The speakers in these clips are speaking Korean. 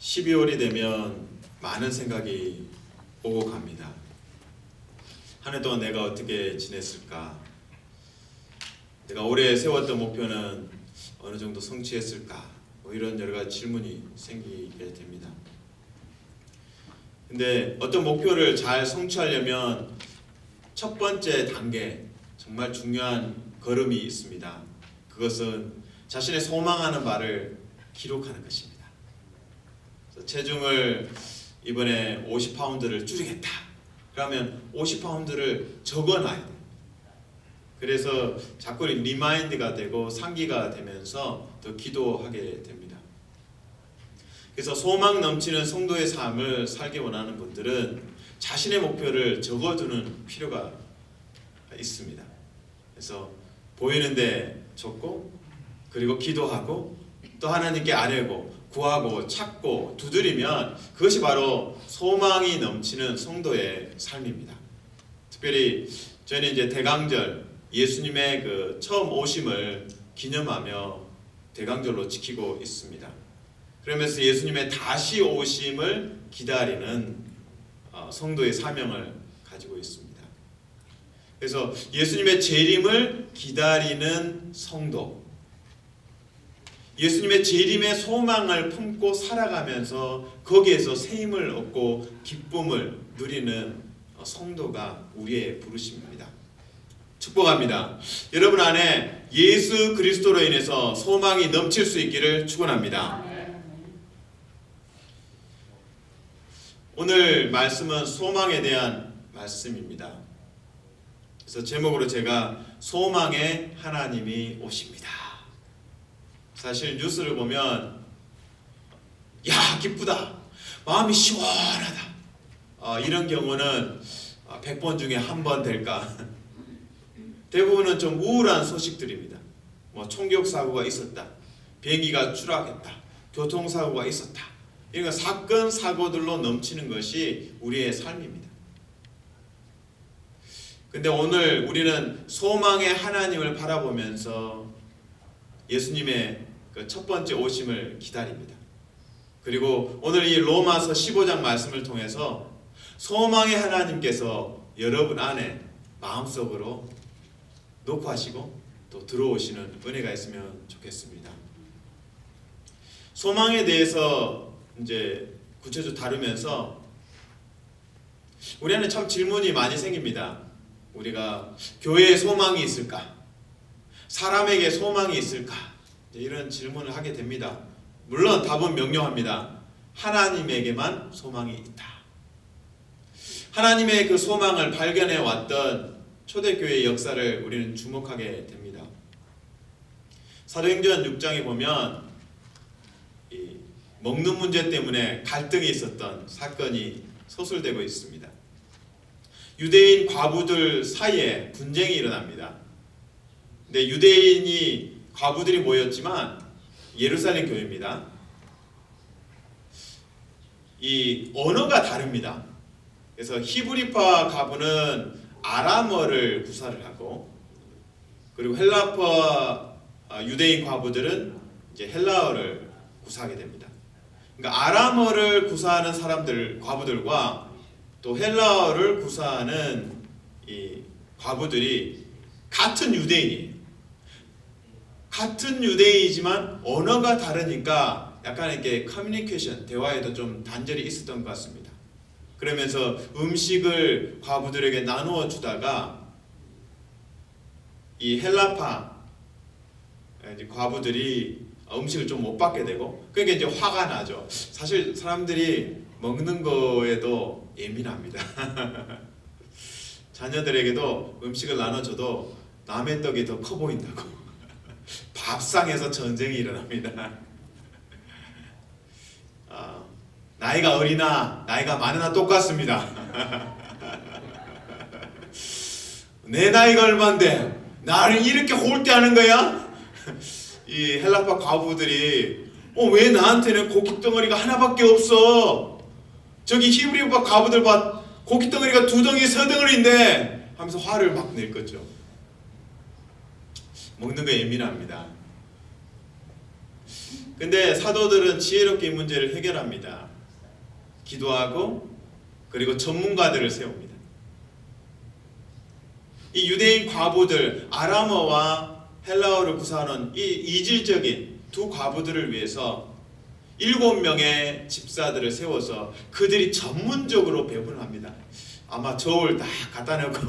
12월이 되면 많은 생각이 오고 갑니다. 한 해 동안 내가 어떻게 지냈을까? 내가 올해 세웠던 목표는 어느 정도 성취했을까? 이런 여러 가지 질문이 생기게 됩니다. 근데 어떤 목표를 잘 성취하려면 첫 번째 단계, 정말 중요한 걸음이 있습니다. 그것은 자신의 소망하는 바를 기록하는 것입니다. 체중을 이번에 50파운드를 줄이겠다. 그러면 50파운드를 적어놔야 돼요. 그래서 자꾸 리마인드가 되고 상기가 되면서 더 기도하게 됩니다. 그래서 소망 넘치는 성도의 삶을 살기 원하는 분들은 자신의 목표를 적어두는 필요가 있습니다. 그래서 보이는데 적고, 그리고 기도하고, 또 하나님께 아뢰고 구하고 찾고 두드리면 그것이 바로 소망이 넘치는 성도의 삶입니다. 특별히 저희는 이제 대강절, 예수님의 그 처음 오심을 기념하며 대강절로 지키고 있습니다. 그러면서 예수님의 다시 오심을 기다리는 성도의 사명을 가지고 있습니다. 그래서 예수님의 재림을 기다리는 성도, 예수님의 재림의 소망을 품고 살아가면서 거기에서 새 힘을 얻고 기쁨을 누리는 성도가 우리의 부르심입니다. 축복합니다. 여러분 안에 예수 그리스도로 인해서 소망이 넘칠 수 있기를 축원합니다. 오늘 말씀은 소망에 대한 말씀입니다. 그래서 제목으로 제가 소망의 하나님이 오십니다. 사실 뉴스를 보면 야 기쁘다, 마음이 시원하다, 이런 경우는 100번 중에 한 번 될까. 대부분은 좀 우울한 소식들입니다. 총격사고가 있었다, 비행기가 추락했다, 교통사고가 있었다, 이런 사건 사고들로 넘치는 것이 우리의 삶입니다. 근데 오늘 우리는 소망의 하나님을 바라보면서 예수님의 그 첫 번째 오심을 기다립니다. 그리고 오늘 이 로마서 15장 말씀을 통해서 소망의 하나님께서 여러분 안에 마음속으로 녹화하시고 또 들어오시는 은혜가 있으면 좋겠습니다. 소망에 대해서 이제 구체적으로 다루면서 우리 안에 참 질문이 많이 생깁니다. 우리가 교회에 소망이 있을까? 사람에게 소망이 있을까? 이런 질문을 하게 됩니다. 물론 답은 명료합니다. 하나님에게만 소망이 있다. 하나님의 그 소망을 발견해 왔던 초대교회의 역사를 우리는 주목하게 됩니다. 사도행전 6장에 보면 이 먹는 문제 때문에 갈등이 있었던 사건이 서술되고 있습니다. 유대인 과부들 사이에 분쟁이 일어납니다. 근데 유대인이 과부들이 모였지만 예루살렘 교회입니다. 이 언어가 다릅니다. 그래서 히브리파 과부는 아람어를 구사를 하고, 그리고 헬라파 유대인 과부들은 이제 헬라어를 구사하게 됩니다. 그러니까 아람어를 구사하는 사람들, 과부들과 또 헬라어를 구사하는 이 과부들이 같은 유대인이에요. 같은 유대인이지만 언어가 다르니까 약간 이렇게 커뮤니케이션, 대화에도 좀 단절이 있었던 것 같습니다. 그러면서 음식을 과부들에게 나누어 주다가 이 헬라파 과부들이 음식을 좀 못 받게 되고, 그러니까 이제 화가 나죠. 사실 사람들이 먹는 거에도 예민합니다. 자녀들에게도 음식을 나눠줘도 남의 떡이 더 커 보인다고. 밥상에서 전쟁이 일어납니다. 나이가 어리나 나이가 많으나 똑같습니다. 내 나이가 얼만데 나를 이렇게 홀대하는 거야? 이 헬라파 과부들이 왜 나한테는 고깃덩어리가 하나밖에 없어? 저기 히브리파 과부들 봐, 고깃덩어리가 2덩이 3덩어리인데 하면서 화를 막 낼 거죠. 먹는 거에 예민합니다. 근데 사도들은 지혜롭게 이 문제를 해결합니다. 기도하고 그리고 전문가들을 세웁니다. 이 유대인 과부들, 아람어와 헬라어를 구사하는 이 이질적인 두 과부들을 위해서 7명의 집사들을 세워서 그들이 전문적으로 배분을 합니다. 아마 저울 다 갖다 놓고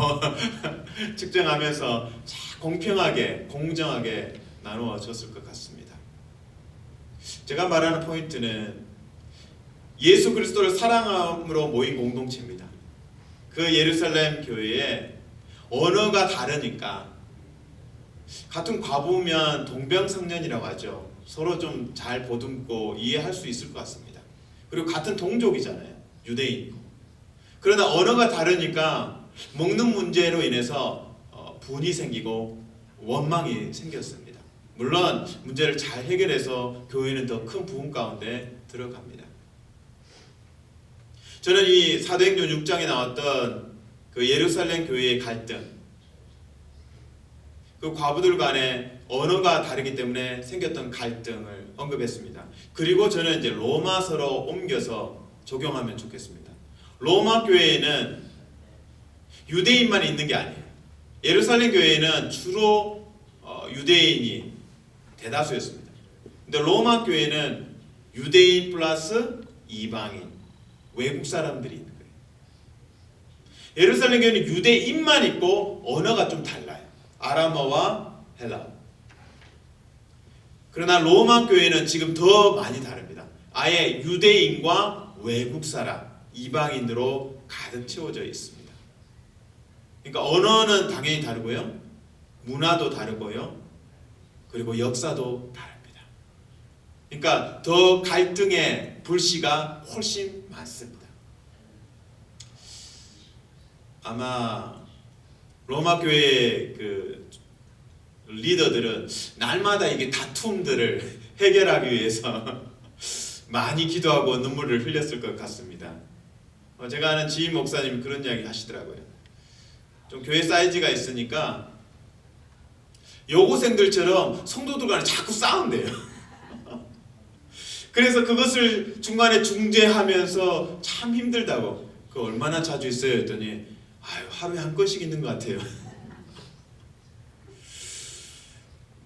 측정하면서 공평하게 공정하게 나누어 줬을 것 같습니다. 제가 말하는 포인트는 예수 그리스도를 사랑함으로 모인 공동체입니다. 그 예루살렘 교회에 언어가 다르니까 같은 과부면 동병상련이라고 하죠. 서로 좀 잘 보듬고 이해할 수 있을 것 같습니다. 그리고 같은 동족이잖아요. 유대인이고. 그러나 언어가 다르니까 먹는 문제로 인해서 분이 생기고 원망이 생겼습니다. 물론 문제를 잘 해결해서 교회는 더 큰 부흥 가운데 들어갑니다. 저는 이 사도행전 6장에 나왔던 그 예루살렘 교회의 갈등, 그 과부들 간에 언어가 다르기 때문에 생겼던 갈등을 언급했습니다. 그리고 저는 이제 로마서로 옮겨서 적용하면 좋겠습니다. 로마 교회에는 유대인만 있는 게 아니에요. 예루살렘 교회에는 주로 유대인이 대다수였습니다. 근데 로마 교회는 유대인 플러스 이방인, 외국 사람들이 있는 거예요. 예루살렘 교회는 유대인만 있고 언어가 좀 달라요. 아람어와 헬라어. 그러나 로마 교회는 지금 더 많이 다릅니다. 아예 유대인과 외국 사람, 이방인으로 가득 채워져 있습니다. 그러니까 언어는 당연히 다르고요, 문화도 다르고요, 그리고 역사도 다릅니다. 그러니까 더 갈등의 불씨가 훨씬 많습니다. 아마 로마 교회의 그 리더들은 날마다 이게 다툼들을 해결하기 위해서 많이 기도하고 눈물을 흘렸을 것 같습니다. 제가 아는 지인 목사님이 그런 이야기 하시더라고요. 좀 교회 사이즈가 있으니까 여고생들처럼 성도들 간에 자꾸 싸운대요. 그래서 그것을 중간에 중재하면서 참 힘들다고. 그 얼마나 자주 있어요 했더니 하루에 한 건씩 있는 것 같아요.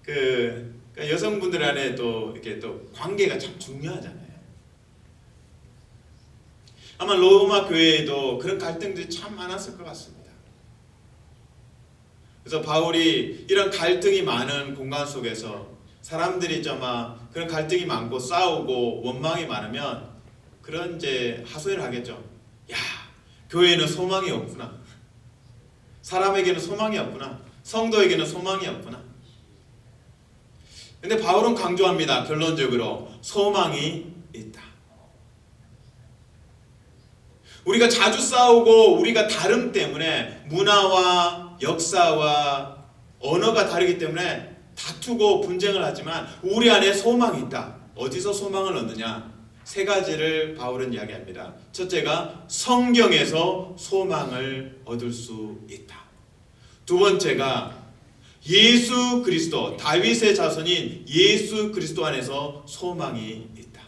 그러니까 여성분들 안에 또 이렇게 또 관계가 참 중요하잖아요. 아마 로마 교회에도 그런 갈등들이 참 많았을 것 같습니다. 그래서 바울이 이런 갈등이 많은 공간 속에서 사람들이 아마 그런 갈등이 많고 싸우고 원망이 많으면 그런 이제 하소연을 하겠죠. 야, 교회에는 소망이 없구나. 사람에게는 소망이 없구나. 성도에게는 소망이 없구나. 근데 바울은 강조합니다. 결론적으로 소망이 있다. 우리가 자주 싸우고 우리가 다름 때문에 문화와 역사와 언어가 다르기 때문에 다투고 분쟁을 하지만 우리 안에 소망이 있다. 어디서 소망을 얻느냐? 세 가지를 바울은 이야기합니다. 첫째가 성경에서 소망을 얻을 수 있다. 두 번째가 예수 그리스도, 다윗의 자손인 예수 그리스도 안에서 소망이 있다.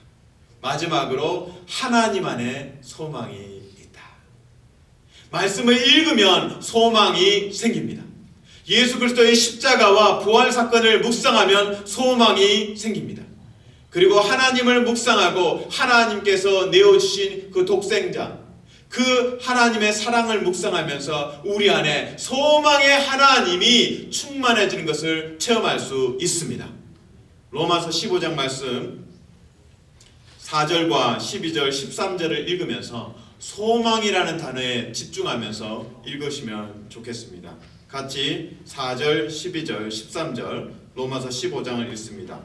마지막으로 하나님 안에 소망이 있다. 말씀을 읽으면 소망이 생깁니다. 예수 그리스도의 십자가와 부활 사건을 묵상하면 소망이 생깁니다. 그리고 하나님을 묵상하고 하나님께서 내어주신 그 독생자, 그 하나님의 사랑을 묵상하면서 우리 안에 소망의 하나님이 충만해지는 것을 체험할 수 있습니다. 로마서 15장 말씀 4절과 12절, 13절을 읽으면서 소망이라는 단어에 집중하면서 읽으시면 좋겠습니다. 같이 4절, 12절, 13절 로마서 15장을 읽습니다.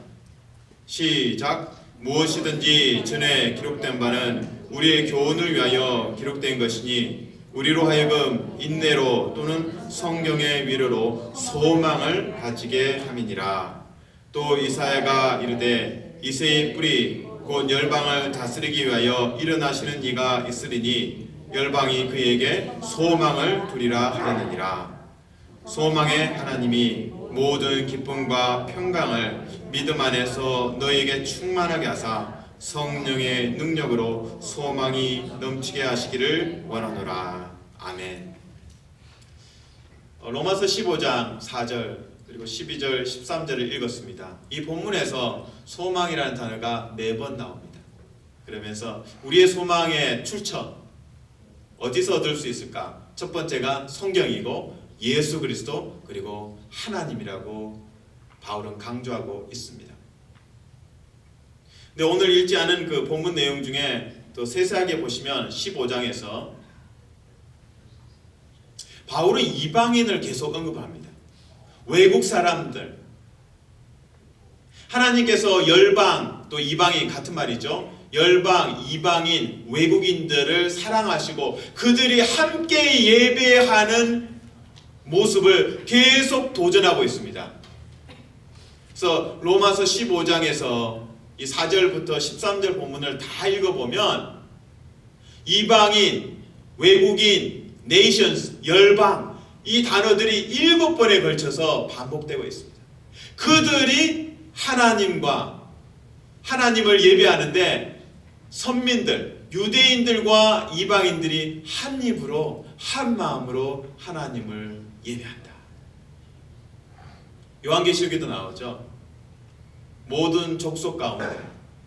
시작. 무엇이든지 전에 기록된 바는 우리의 교훈을 위하여 기록된 것이니 우리로 하여금 인내로 또는 성경의 위로로 소망을 가지게 함이니라. 또 이사야가 이르되 이새의 뿌리 곧 열방을 다스리기 위하여 일어나시는 이가 있으리니 열방이 그에게 소망을 두리라 하느니라. 소망의 하나님이 모든 기쁨과 평강을 믿음 안에서 너희에게 충만하게 하사 성령의 능력으로 소망이 넘치게 하시기를 원하노라. 아멘. 로마서 15장 4절 그리고 12절 13절을 읽었습니다. 이 본문에서 소망이라는 단어가 4번 나옵니다. 그러면서 우리의 소망의 출처 어디서 얻을 수 있을까? 첫 번째가 성경이고 예수 그리스도 그리고 하나님이라고 바울은 강조하고 있습니다. 근데 오늘 읽지 않은 그 본문 내용 중에 또 세세하게 보시면 15장에서 바울은 이방인을 계속 언급합니다. 외국 사람들, 하나님께서 열방 또 이방인 같은 말이죠. 열방, 이방인, 외국인들을 사랑하시고 그들이 함께 예배하는 모습을 계속 도전하고 있습니다. 그래서 로마서 15장에서 이 4절부터 13절 본문을 다 읽어보면 이방인, 외국인, 네이션스, 열방 이 단어들이 7번에 걸쳐서 반복되고 있습니다. 그들이 하나님을 예배하는데 선민들, 유대인들과 이방인들이 한 입으로 한 마음으로 하나님을 예배한다. 요한계시록에도 나오죠. 모든 족속 가운데,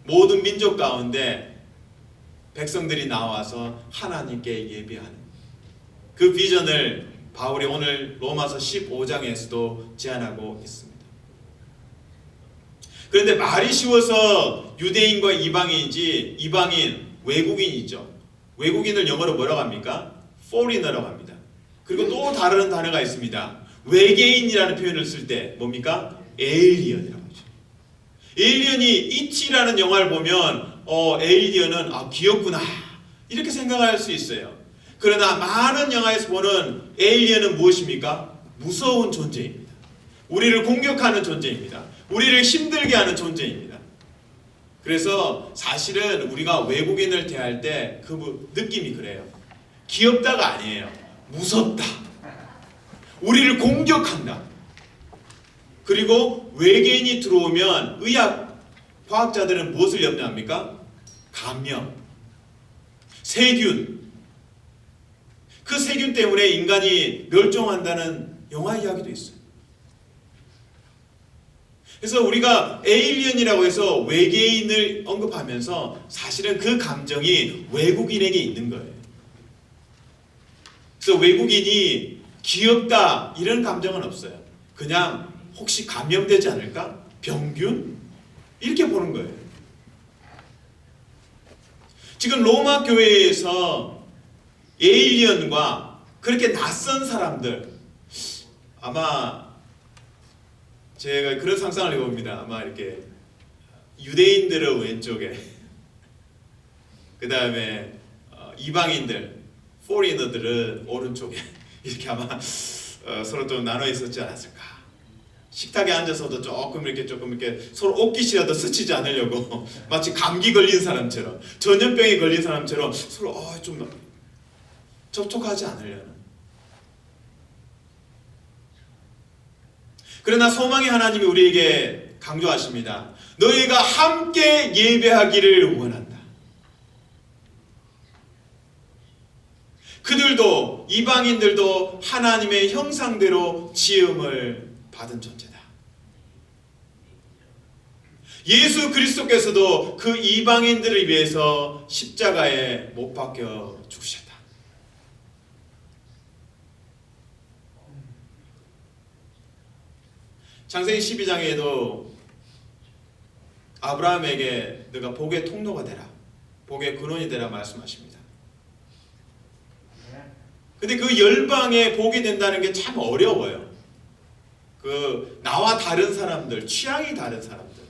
모든 민족 가운데 백성들이 나와서 하나님께 예배하는 그 비전을 바울이 오늘 로마서 15장에서도 제안하고 있습니다. 그런데 말이 쉬워서 유대인과 이방인이지 이방인, 외국인이죠. 외국인을 영어로 뭐라고 합니까? foreigner라고 합니다. 그리고 또 다른 단어가 있습니다. 외계인이라는 표현을 쓸 때 뭡니까? alien이라고 하죠. 에일리언이 이티라는 영화를 보면 에일리언은 귀엽구나 이렇게 생각할 수 있어요. 그러나 많은 영화에서 보는 에일리언은 무엇입니까? 무서운 존재입니다. 우리를 공격하는 존재입니다. 우리를 힘들게 하는 존재입니다. 그래서 사실은 우리가 외국인을 대할 때 그 느낌이 그래요. 귀엽다가 아니에요. 무섭다. 우리를 공격한다. 그리고 외계인이 들어오면 의학 과학자들은 무엇을 염려합니까? 감염, 세균. 그 세균 때문에 인간이 멸종한다는 영화 이야기도 있어요. 그래서 우리가 에일리언이라고 해서 외계인을 언급하면서 사실은 그 감정이 외국인에게 있는 거예요. 그래서 외국인이 귀엽다 이런 감정은 없어요. 그냥 혹시 감염되지 않을까? 병균? 이렇게 보는 거예요. 지금 로마 교회에서 에일리언과 그렇게 낯선 사람들, 아마 제가 그런 상상을 해봅니다. 아마 이렇게 유대인들은 왼쪽에, 그 다음에 이방인들, 포리너들은 오른쪽에 이렇게 아마 서로 좀 나눠 있었지 않았을까. 식탁에 앉아서도 조금 이렇게 서로 옷깃이라도 스치지 않으려고 마치 감기 걸린 사람처럼, 전염병에 걸린 사람처럼 서로 좀 접촉하지 않으려는. 그러나 소망의 하나님이 우리에게 강조하십니다. 너희가 함께 예배하기를 원한다. 그들도 이방인들도 하나님의 형상대로 지음을 받은 존재다. 예수 그리스도께서도 그 이방인들을 위해서 십자가에 못 박혀 죽으셨다. 창세기 12장에도 아브라함에게 너가 복의 통로가 되라, 복의 근원이 되라 말씀하십니다. 근데 그 열방에 복이 된다는 게 참 어려워요. 나와 다른 사람들, 취향이 다른 사람들.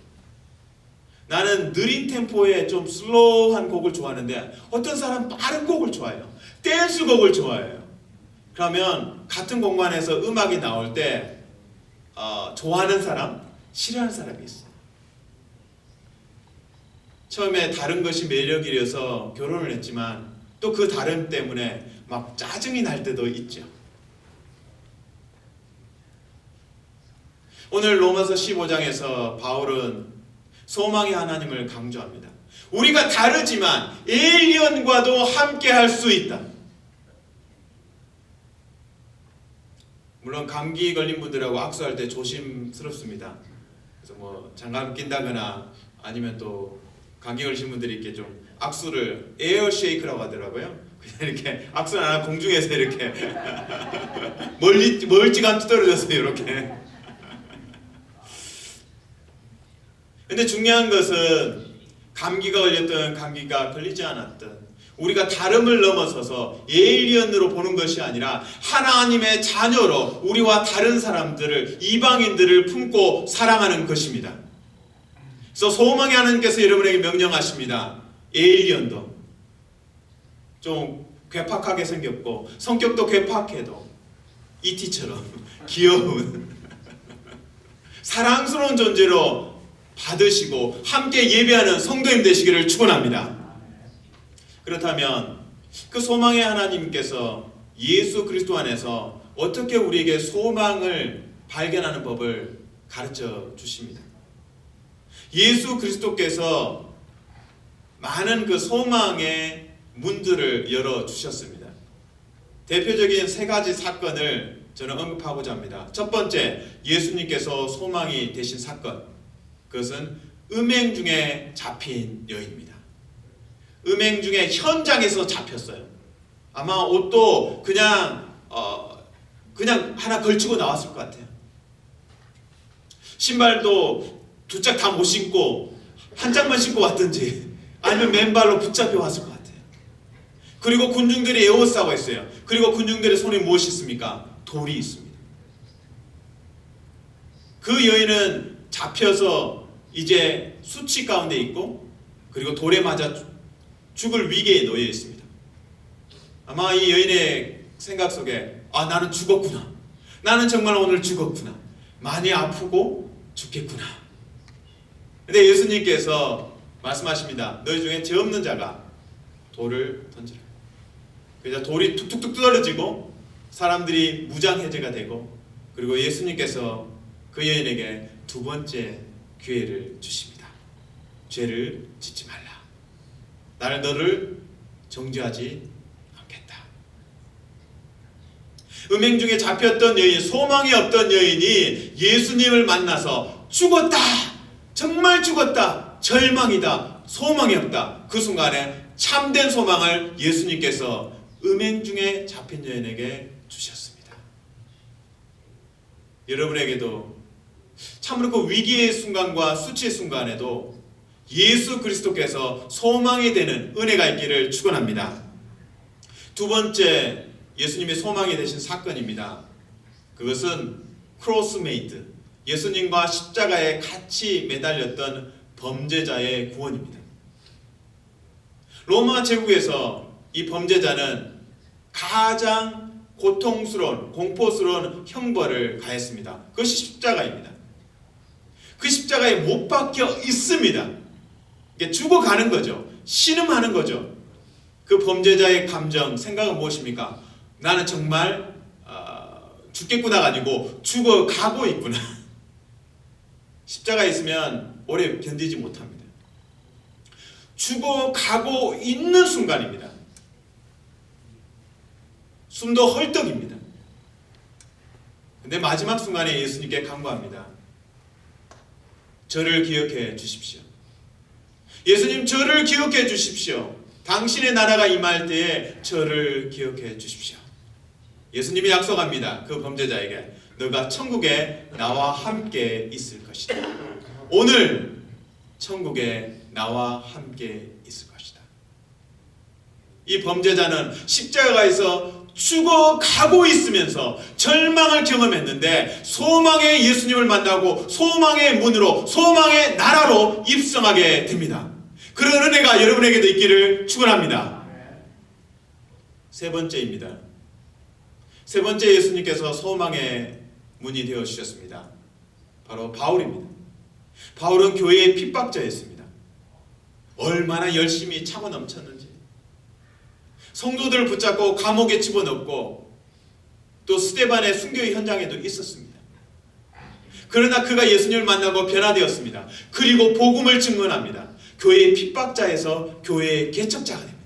나는 느린 템포의 좀 슬로우한 곡을 좋아하는데 어떤 사람은 빠른 곡을 좋아해요. 댄스 곡을 좋아해요. 그러면 같은 공간에서 음악이 나올 때 좋아하는 사람, 싫어하는 사람이 있어요. 처음에 다른 것이 매력이라서 결혼을 했지만 또 그 다름 때문에 막 짜증이 날 때도 있죠. 오늘 로마서 15장에서 바울은 소망의 하나님을 강조합니다. 우리가 다르지만 에일리언과도 함께 할 수 있다. 물론 감기 걸린 분들하고 악수할 때 조심스럽습니다. 그래서 뭐 장갑 낀다거나 아니면 또 감기 걸리신 분들이 이렇게 좀 악수를 에어 쉐이크라고 하더라고요. 그냥 이렇게 악수를 안 하고 공중에서 이렇게 멀찌감치 떨어져서 이렇게. 근데 중요한 것은 감기가 걸렸든 감기가 걸리지 않았든 우리가 다름을 넘어서서 에일리언으로 보는 것이 아니라 하나님의 자녀로 우리와 다른 사람들을, 이방인들을 품고 사랑하는 것입니다. 그래서 소망의 하나님께서 여러분에게 명령하십니다. 에일리언도 좀 괴팍하게 생겼고 성격도 괴팍해도 이티처럼 귀여운 사랑스러운 존재로 받으시고 함께 예배하는 성도님 되시기를 축원합니다. 그렇다면 그 소망의 하나님께서 예수 그리스도 안에서 어떻게 우리에게 소망을 발견하는 법을 가르쳐 주십니다. 예수 그리스도께서 많은 그 소망의 문들을 열어 주셨습니다. 대표적인 세 가지 사건을 저는 언급하고자 합니다. 첫 번째, 예수님께서 소망이 되신 사건, 그것은 음행 중에 잡힌 여인입니다. 음행 중에 현장에서 잡혔어요. 아마 옷도 그냥 하나 걸치고 나왔을 것 같아요. 신발도 두 짝 다 못 신고 한 짝만 신고 왔든지 아니면 맨발로 붙잡혀 왔을 것 같아요. 그리고 군중들이 에워싸고 있어요. 그리고 군중들의 손에 무엇이 있습니까? 돌이 있습니다. 그 여인은 잡혀서 이제 수치 가운데 있고 그리고 돌에 맞아 죽을 위기에 놓여 있습니다. 아마 이 여인의 생각 속에 나는 죽었구나. 나는 정말 오늘 죽었구나. 많이 아프고 죽겠구나. 근데 예수님께서 말씀하십니다. 너희 중에 죄 없는 자가 돌을 던지라. 그래서 돌이 툭툭툭 떨어지고 사람들이 무장해제가 되고 그리고 예수님께서 그 여인에게 두 번째 기회를 주십니다. 죄를 짓지 말라. 나는 너를 정죄하지 않겠다. 음행 중에 잡혔던 여인, 소망이 없던 여인이 예수님을 만나서 죽었다. 정말 죽었다. 절망이다. 소망이 없다. 그 순간에 참된 소망을 예수님께서 음행 중에 잡힌 여인에게 주셨습니다. 여러분에게도 참으로 그 위기의 순간과 수치의 순간에도 예수 그리스도께서 소망이 되는 은혜가 있기를 축원합니다. 두 번째 예수님의 소망이 되신 사건입니다. 그것은 크로스메이트, 예수님과 십자가에 같이 매달렸던 범죄자의 구원입니다. 로마 제국에서 이 범죄자는 가장 고통스러운, 공포스러운 형벌을 가했습니다. 그것이 십자가입니다. 그 십자가에 못 박혀 있습니다. 죽어가는 거죠. 신음하는 거죠. 그 범죄자의 감정, 생각은 무엇입니까? 나는 정말 죽겠구나가 아니고 죽어가고 있구나. 십자가에 있으면 오래 견디지 못합니다. 죽어가고 있는 순간입니다. 숨도 헐떡입니다. 근데 마지막 순간에 예수님께 간구합니다. 저를 기억해 주십시오. 예수님, 저를 기억해 주십시오. 당신의 나라가 임할 때에 저를 기억해 주십시오. 예수님이 약속합니다. 그 범죄자에게 너가 천국에 나와 함께 있을 것이다. 오늘 천국에 나와 함께 있을 것이다. 이 범죄자는 십자가에서 죽어가고 있으면서 절망을 경험했는데 소망의 예수님을 만나고 소망의 문으로, 소망의 나라로 입성하게 됩니다. 그런 은혜가 여러분에게도 있기를 축원합니다. 세 번째입니다. 세 번째 예수님께서 소망의 문이 되어 주셨습니다. 바로 바울입니다. 바울은 교회의 핍박자였습니다. 얼마나 열심히 참아 넘쳤는지, 성도들을 붙잡고 감옥에 집어넣고 또 스데반의 순교의 현장에도 있었습니다. 그러나 그가 예수님을 만나고 변화되었습니다. 그리고 복음을 증언합니다. 교회의 핍박자에서 교회의 개척자가 됩니다.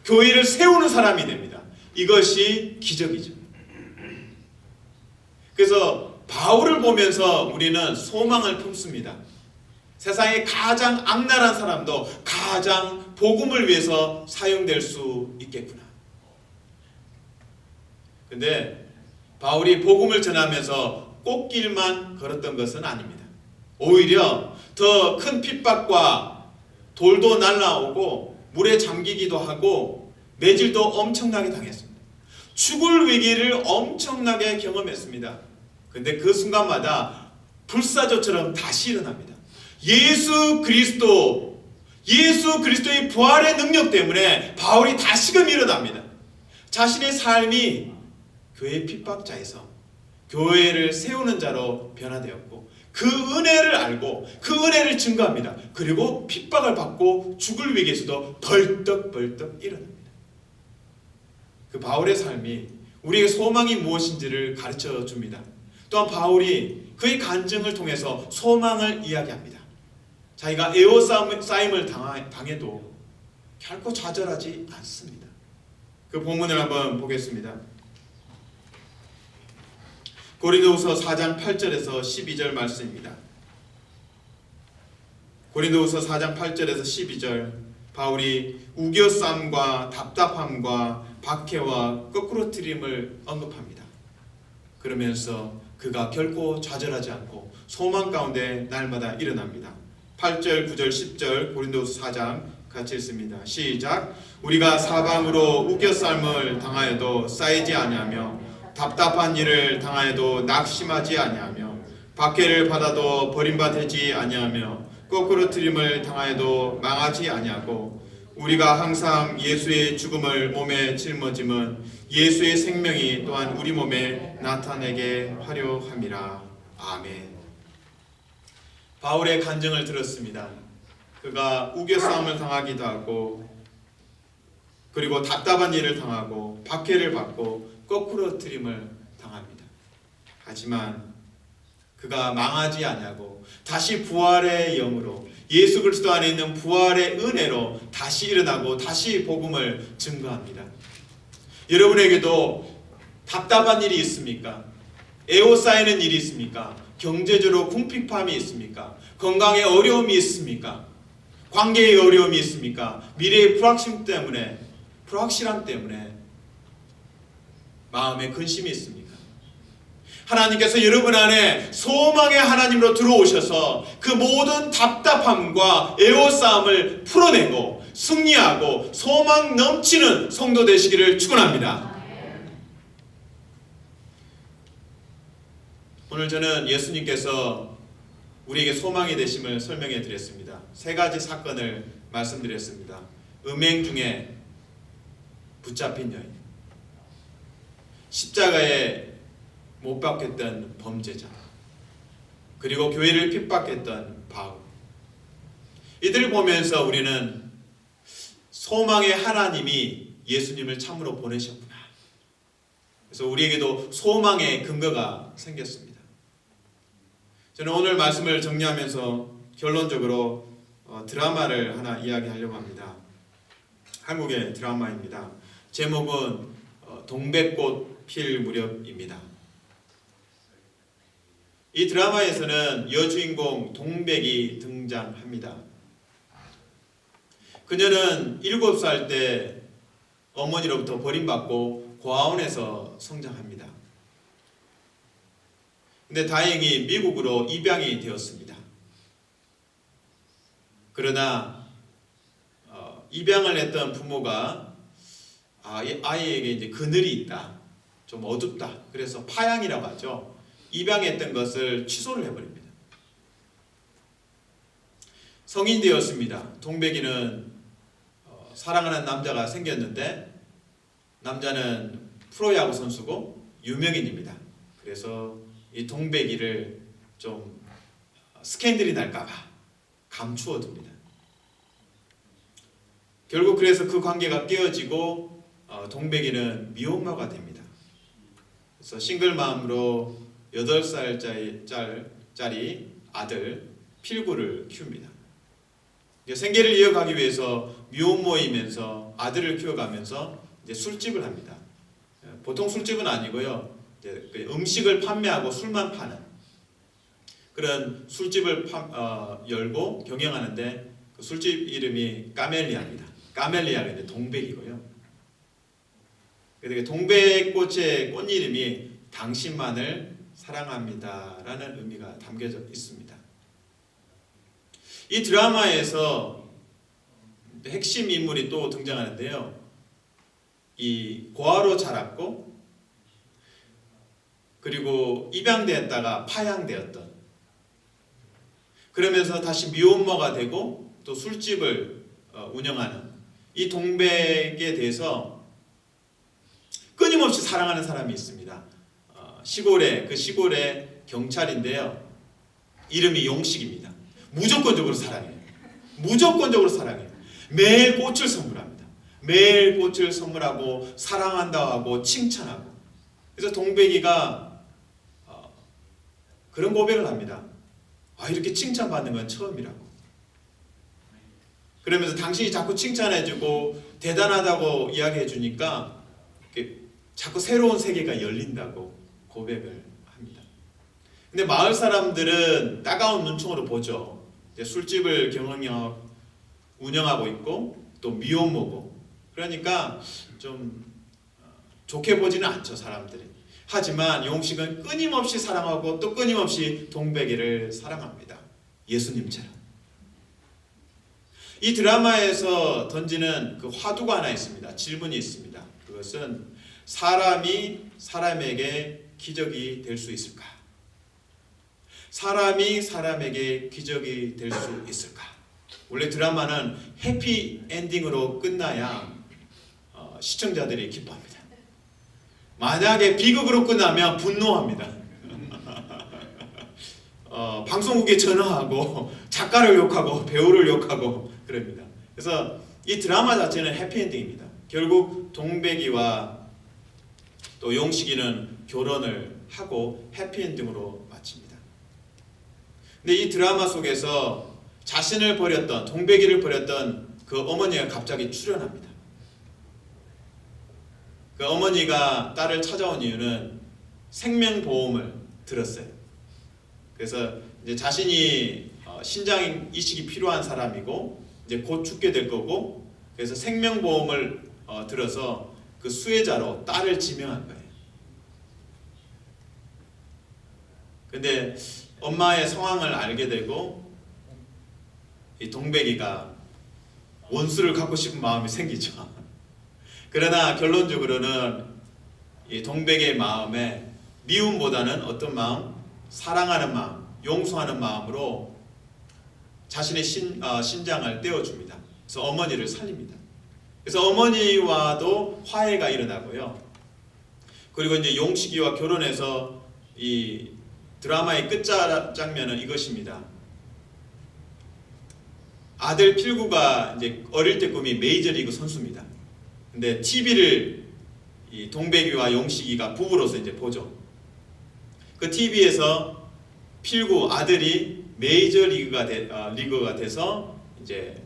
교회를 세우는 사람이 됩니다. 이것이 기적이죠. 그래서 바울을 보면서 우리는 소망을 품습니다. 세상의 가장 악랄한 사람도 가장 복음을 위해서 사용될 수 있겠구나. 근데 바울이 복음을 전하면서 꽃길만 걸었던 것은 아닙니다. 오히려 더 큰 핍박과 돌도 날라오고 물에 잠기기도 하고 매질도 엄청나게 당했습니다. 죽을 위기를 엄청나게 경험했습니다. 근데 그 순간마다 불사조처럼 다시 일어납니다. 예수 그리스도의 부활의 능력 때문에 바울이 다시금 일어납니다. 자신의 삶이 교회 핍박자에서 교회를 세우는 자로 변화되었고 그 은혜를 알고 그 은혜를 증거합니다. 그리고 핍박을 받고 죽을 위기에서도 벌떡벌떡 일어납니다. 그 바울의 삶이 우리에게 소망이 무엇인지를 가르쳐 줍니다. 또한 바울이 그의 간증을 통해서 소망을 이야기합니다. 자기가 에워싸임을 당해도 결코 좌절하지 않습니다. 그 본문을 한번 보겠습니다. 고린도후서 4장 8절에서 12절 말씀입니다. 고린도후서 4장 8절에서 12절 바울이 우겨쌈과 답답함과 박해와 거꾸로 트림을 언급합니다. 그러면서 그가 결코 좌절하지 않고 소망 가운데 날마다 일어납니다. 8절, 9절, 10절 고린도후서 4장 같이 읽습니다. 시작. 우리가 사방으로 우겨쌈을 당하여도 쌓이지 아니하며 답답한 일을 당하여도 낙심하지 아니하며 박해를 받아도 버림받지 아니하며 거꾸로 트림을 당하여도 망하지 아니하고 우리가 항상 예수의 죽음을 몸에 짊어짐은 예수의 생명이 또한 우리 몸에 나타내게 하려 함이라. 아멘. 바울의 간증을 들었습니다. 그가 우겨싸움을 당하기도 하고 그리고 답답한 일을 당하고 박해를 받고 거꾸로 트림을 당합니다. 하지만 그가 망하지 아니하고 다시 부활의 영으로 예수 그리스도 안에 있는 부활의 은혜로 다시 일어나고 다시 복음을 증거합니다. 여러분에게도 답답한 일이 있습니까? 에워싸이는 일이 있습니까? 경제적으로 궁핍함이 있습니까? 건강에 어려움이 있습니까? 관계의 어려움이 있습니까? 미래의 불확실함 때문에 마음에 근심이 있습니까? 하나님께서 여러분 안에 소망의 하나님으로 들어오셔서 그 모든 답답함과 애워싸움을 풀어내고 승리하고 소망 넘치는 성도 되시기를 축원합니다. 오늘 저는 예수님께서 우리에게 소망이 되심을 설명해 드렸습니다. 세 가지 사건을 말씀드렸습니다. 음행 중에 붙잡힌 여인, 십자가에 못 박혔던 범죄자, 그리고 교회를 핍박했던 바울. 이들을 보면서 우리는 소망의 하나님이 예수님을 참으로 보내셨구나. 그래서 우리에게도 소망의 근거가 생겼습니다. 저는 오늘 말씀을 정리하면서 결론적으로 드라마를 하나 이야기하려고 합니다. 한국의 드라마입니다. 제목은 동백꽃 필 무렵입니다. 이 드라마에서는 여주인공 동백이 등장합니다. 그녀는 7살 때 어머니로부터 버림받고 고아원에서 성장합니다. 근데 다행히 미국으로 입양이 되었습니다. 그러나 입양을 했던 부모가 아이에게 이제 그늘이 있다, 좀 어둡다, 그래서 파양이라고 하죠. 입양했던 것을 취소를 해버립니다. 성인이 되었습니다. 동백이는 사랑하는 남자가 생겼는데 남자는 프로야구 선수고 유명인입니다. 그래서 이 동백이를 좀 스캔들이 날까봐 감추어둡니다. 결국 그래서 그 관계가 깨어지고 동백이는 미혼모가 됩니다. 그래서 싱글맘으로 8살짜리 아들 필구를 키웁니다. 생계를 이어가기 위해서 미혼모이면서 아들을 키워가면서 이제 술집을 합니다. 보통 술집은 아니고요. 이제 음식을 판매하고 술만 파는 그런 술집을 열고 경영하는데 그 술집 이름이 까멜리아입니다. 까멜리아가 이제 동백이고요. 동백꽃의 꽃 이름이 당신만을 사랑합니다라는 의미가 담겨져 있습니다. 이 드라마에서 핵심 인물이 또 등장하는데요. 이 고아로 자랐고 그리고 입양되었다가 파양되었던 그러면서 다시 미혼모가 되고 또 술집을 운영하는 이 동백에 대해서 끊임없이 사랑하는 사람이 있습니다. 시골의 경찰인데요. 이름이 용식입니다. 무조건적으로 사랑해요. 무조건적으로 사랑해요. 매일 꽃을 선물합니다. 매일 꽃을 선물하고 사랑한다 하고 칭찬하고. 그래서 동백이가 그런 고백을 합니다. 이렇게 칭찬받는 건 처음이라고. 그러면서 당신이 자꾸 칭찬해주고 대단하다고 이야기해주니까 자꾸 새로운 세계가 열린다고 고백을 합니다. 근데 마을 사람들은 따가운 눈총으로 보죠. 이제 술집을 운영하고 있고 또 미혼모고 그러니까 좀 좋게 보지는 않죠, 사람들이. 하지만 용식은 끊임없이 사랑하고 또 끊임없이 동백이를 사랑합니다. 예수님처럼. 이 드라마에서 던지는 그 화두가 하나 있습니다. 질문이 있습니다. 그것은 사람이 사람에게 기적이 될 수 있을까? 사람이 사람에게 기적이 될 수 있을까? 원래 드라마는 해피 엔딩으로 끝나야 시청자들이 기뻐합니다. 만약에 비극으로 끝나면 분노합니다. 방송국에 전화하고 작가를 욕하고 배우를 욕하고 그럽니다. 그래서 이 드라마 자체는 해피엔딩입니다. 결국 동백이와 또 용식이는 결혼을 하고 해피엔딩으로 마칩니다. 근데 이 드라마 속에서 자신을 버렸던 동백이를 버렸던 그 어머니가 갑자기 출연합니다. 그 어머니가 딸을 찾아온 이유는 생명보험을 들었어요. 그래서 이제 자신이 신장 이식이 필요한 사람이고 이제 곧 죽게 될 거고 그래서 생명보험을 들어서 그 수혜자로 딸을 지명한 거예요. 근데 엄마의 상황을 알게 되고 이 동백이가 원수를 갖고 싶은 마음이 생기죠. 그러나 결론적으로는 이 동백의 마음에 미움보다는 어떤 마음? 사랑하는 마음, 용서하는 마음으로 자신의 신장을 떼어줍니다. 그래서 어머니를 살립니다. 그래서 어머니와도 화해가 일어나고요. 그리고 이제 용식이와 결혼해서 이 드라마의 끝장면은 이것입니다. 아들 필구가 이제 어릴 때 꿈이 메이저리그 선수입니다. 근데 TV를 이 동백이와 용식이가 부부로서 이제 보죠. 그 TV에서 필구 아들이 메이저리그가 돼서 이제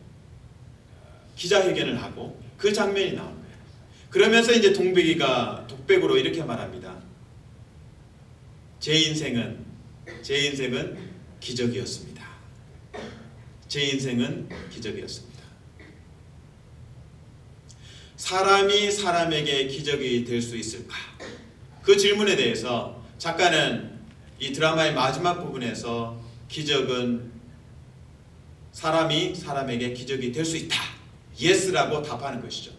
기자회견을 하고 그 장면이 나온 거예요. 그러면서 이제 동백이가 독백으로 이렇게 말합니다. 제 인생은 기적이었습니다. 제 인생은 기적이었습니다. 사람이 사람에게 기적이 될 수 있을까? 그 질문에 대해서 작가는 이 드라마의 마지막 부분에서 기적은 사람이 사람에게 기적이 될 수 있다. 예스라고 답하는 것이죠.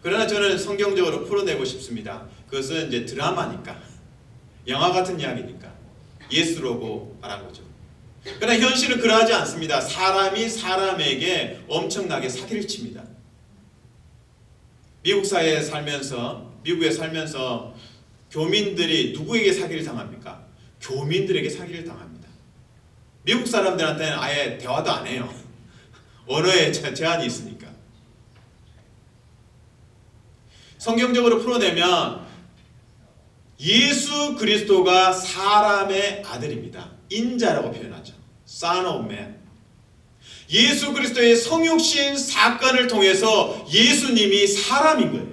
그러나 저는 성경적으로 풀어내고 싶습니다. 그것은 이제 드라마니까, 영화 같은 이야기니까 예스라고 말한 거죠. 그러나 현실은 그러하지 않습니다. 사람이 사람에게 엄청나게 사기를 칩니다. 미국에 살면서 교민들이 누구에게 사기를 당합니까? 교민들에게 사기를 당합니다. 미국 사람들한테는 아예 대화도 안 해요. 언어에 제한이 있으니까. 성경적으로 풀어내면 예수 그리스도가 사람의 아들입니다. 인자라고 표현하죠. Son of Man. 예수 그리스도의 성육신 사건을 통해서 예수님이 사람인 거예요.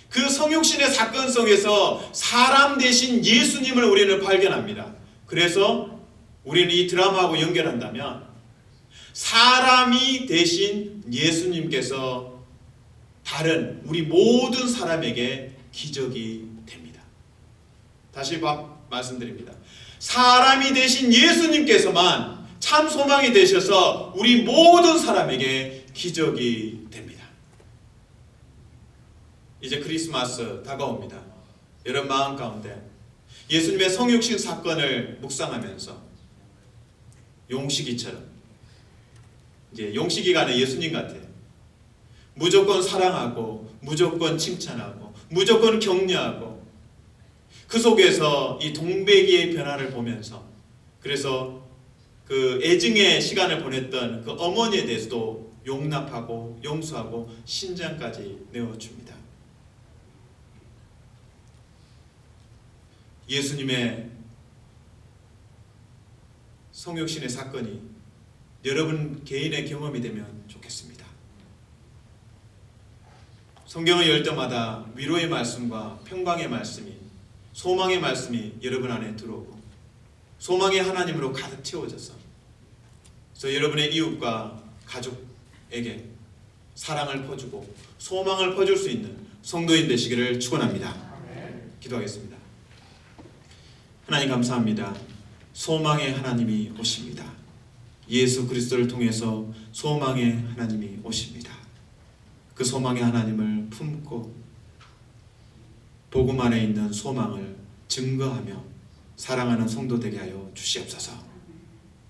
그 성육신의 사건 속에서 사람 대신 예수님을 우리는 발견합니다. 그래서 우리는 이 드라마하고 연결한다면 사람이 대신 예수님께서 다른 우리 모든 사람에게 기적이 됩니다. 다시 말씀드립니다. 사람이 대신 예수님께서만 참 소망이 되셔서 우리 모든 사람에게 기적이 됩니다. 이제 크리스마스 다가옵니다. 여러분 마음 가운데 예수님의 성육신 사건을 묵상하면서 용식이처럼, 이제 용식이가 아니라 예수님 같아요. 무조건 사랑하고 무조건 칭찬하고 무조건 격려하고 그 속에서 이 동백이의 변화를 보면서, 그래서 그 애증의 시간을 보냈던 그 어머니에 대해서도 용납하고 용서하고 신장까지 내어줍니다. 예수님의 성육신의 사건이 여러분 개인의 경험이 되면 좋겠습니다. 성경을 열 때마다 위로의 말씀과 평강의 말씀이, 소망의 말씀이 여러분 안에 들어오고 소망의 하나님으로 가득 채워져서, 그래서 여러분의 이웃과 가족에게 사랑을 퍼주고 소망을 퍼줄 수 있는 성도인 되시기를 축원합니다. 기도하겠습니다. 하나님 감사합니다. 소망의 하나님이 오십니다. 예수 그리스도를 통해서 소망의 하나님이 오십니다. 그 소망의 하나님을 품고 복음 안에 있는 소망을 증거하며 사랑하는 성도 되게 하여 주시옵소서.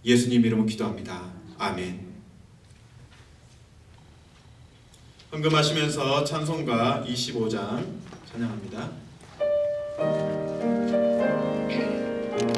예수님 이름으로 기도합니다. 아멘. 헌금하시면서 찬송가 25장 찬양합니다.